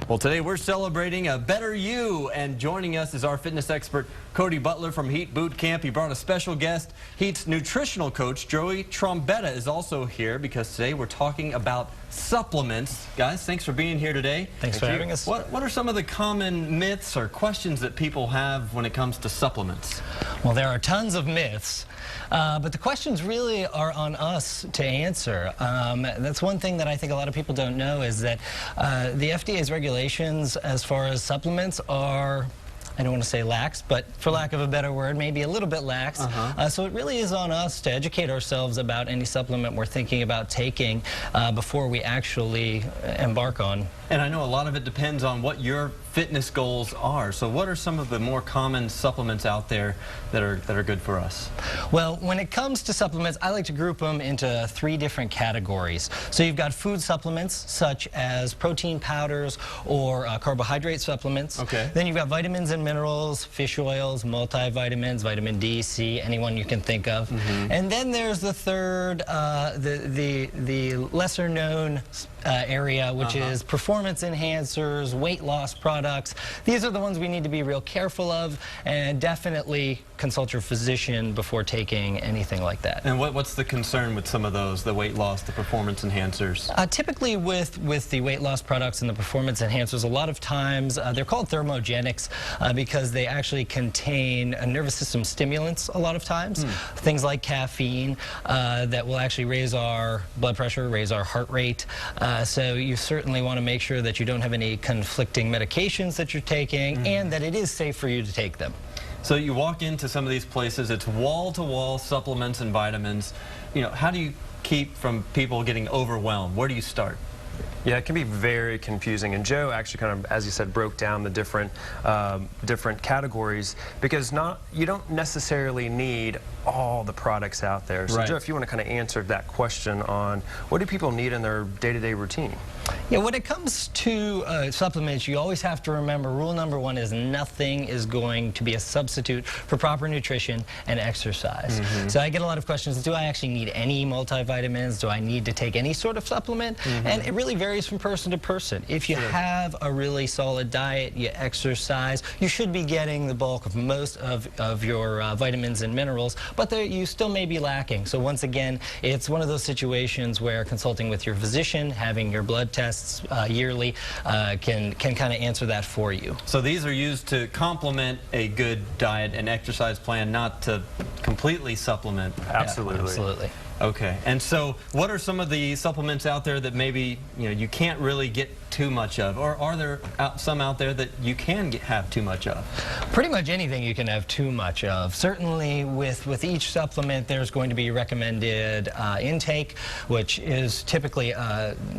Well, today we're celebrating a better you, and joining us is our fitness expert, Cody Butler from Heat Boot Camp. He brought a special guest. Heat's nutritional coach, Joey Trombetta, is also here because today we're talking about supplements. Guys, thanks for being here today. Thanks for having us. What are some of the common myths or questions that people have when it comes to supplements? Well, there are tons of myths, but the questions really are on us to answer. That's one thing that I think a lot of people don't know is that the FDA's regulations as far as supplements are, I don't want to say lax, but for lack of a better word, maybe a little bit lax. So it really is on us to educate ourselves about any supplement we're thinking about taking before we actually embark on. And I know a lot of it depends on what your fitness goals are. So what are some of the more common supplements out there that are good for us? Well, when it comes to supplements, I like to group them into 3 different categories. So you've got food supplements such as protein powders or carbohydrate supplements. Okay. Then you've got vitamins and minerals, fish oils, multivitamins, vitamin D, C, anyone you can think of. And then there's the third, the lesser known area, which is performance enhancers, weight loss products. These are the ones we need to be real careful of, and definitely consult your physician before taking anything like that. And what's the concern with some of those, the weight loss, the performance enhancers? Typically with the weight loss products and the performance enhancers, a lot of times they're called thermogenics because they actually contain nervous system stimulants a lot of times. Things like caffeine that will actually raise our blood pressure, raise our heart rate. So you certainly want to make sure that you don't have any conflicting medications that you're taking and that it is safe for you to take them. So you walk into some of these places, it's wall-to-wall supplements and vitamins. You know, how do you keep from people getting overwhelmed? Where do you start? Yeah, it can be very confusing, and Joe actually kind of, as you said, broke down the different categories because you don't necessarily need all the products out there. So Joe, if you want to kind of answer that question on what do people need in their day-to-day routine? Yeah, when it comes to supplements, you always have to remember rule number 1 is nothing is going to be a substitute for proper nutrition and exercise. So I get a lot of questions, do I actually need any multivitamins? Do I need to take any sort of supplement? And it really varies from person to person. If you have a really solid diet, you exercise, you should be getting the bulk of most of your vitamins and minerals, but you still may be lacking. So once again, it's one of those situations where consulting with your physician, having your blood tests yearly can kind of answer that for you. So these are used to complement a good diet and exercise plan, not to completely supplement. Absolutely. Yeah, absolutely. Okay, and so what are some of the supplements out there that maybe you can't really get too much of, or are there some out there that you can have too much of? Pretty much anything you can have too much of. Certainly with each supplement there's going to be recommended intake, which is typically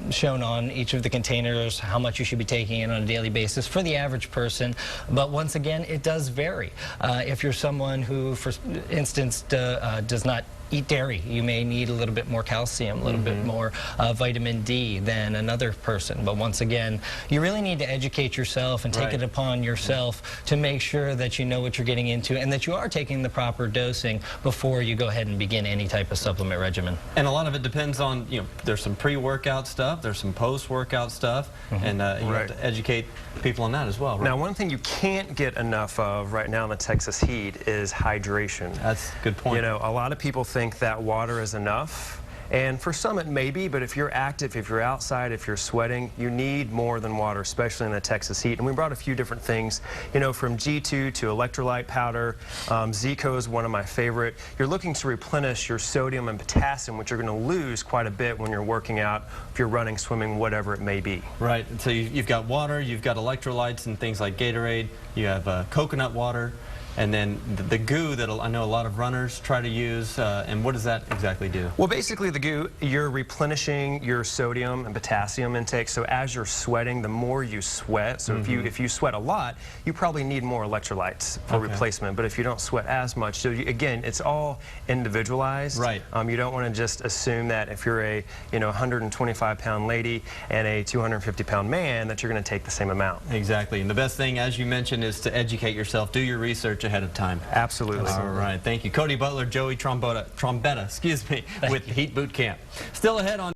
shown on each of the containers, how much you should be taking in on a daily basis for the average person. But once again, it does vary. If you're someone who, for instance, does not eat dairy, you may need a little bit more calcium, a little bit more vitamin D than another person. But once again, you really need to educate yourself and take it upon yourself to make sure that you know what you're getting into and that you are taking the proper dosing before you go ahead and begin any type of supplement regimen. And a lot of it depends on, there's some pre-workout stuff, there's some post-workout stuff, and you have to educate people on that as well. Now, one thing you can't get enough of right now in the Texas heat is hydration. That's a good point. A lot of people think that water is enough. And for some it may be, but if you're active, if you're outside, if you're sweating, you need more than water, especially in the Texas heat. And we brought a few different things, from G2 to electrolyte powder. Zico is one of my favorite. You're looking to replenish your sodium and potassium, which you're going to lose quite a bit when you're working out, if you're running, swimming, whatever it may be. Right, so you've got water, you've got electrolytes and things like Gatorade, you have coconut water, and then the goo that I know a lot of runners try to use, and what does that exactly do? Well, basically the goo, you're replenishing your sodium and potassium intake, so as you're sweating, the more you sweat, so if you sweat a lot, you probably need more electrolytes for replacement, but if you don't sweat as much, so again, it's all individualized. Right. You don't want to just assume that if you're a 125-pound lady and a 250-pound man that you're going to take the same amount. Exactly, and the best thing, as you mentioned, is to educate yourself, do your research ahead of time. Absolutely. All right, thank you. Cody Butler, Joey Trombetta, with Heat Boot Camp. Still ahead on